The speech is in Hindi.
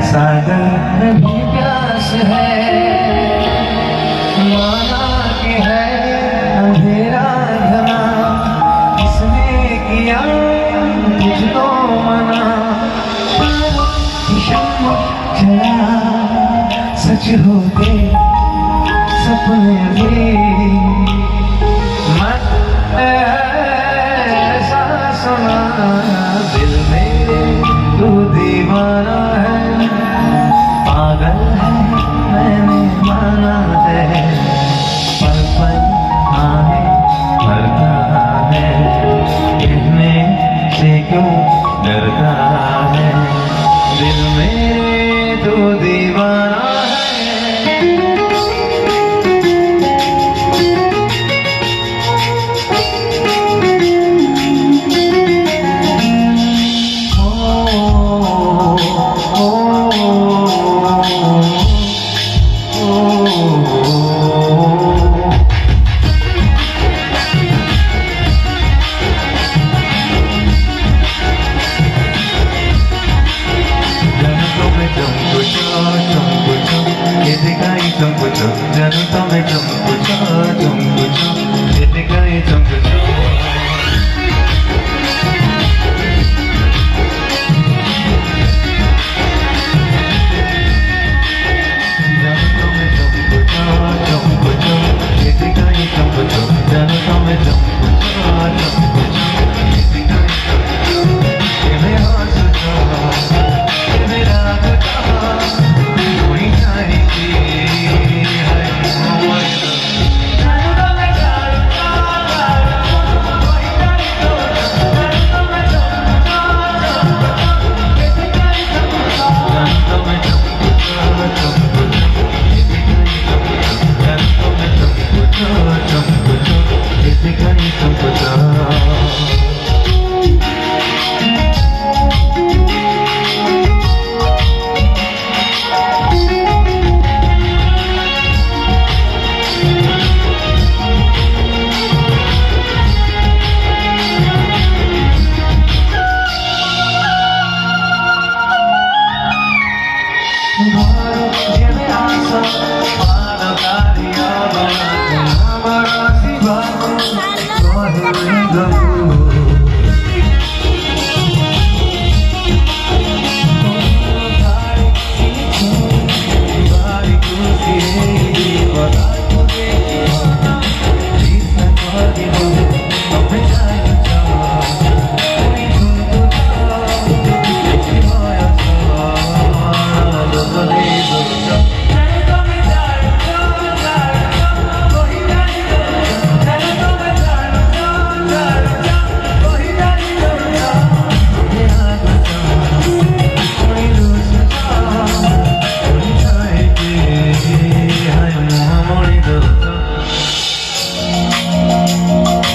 सागर में भी प्यास है, माना कि है अंधेरा घना, किसने किया तुझको मना, शम्म चला सच होते सपने भी मत ऐसा सुना, दिल में तू दीवाना है, पागल है मैंने माना है, पल पल आने भरता है, कहने से क्यों डरता है, दिल में तू दीवाना है। तुमको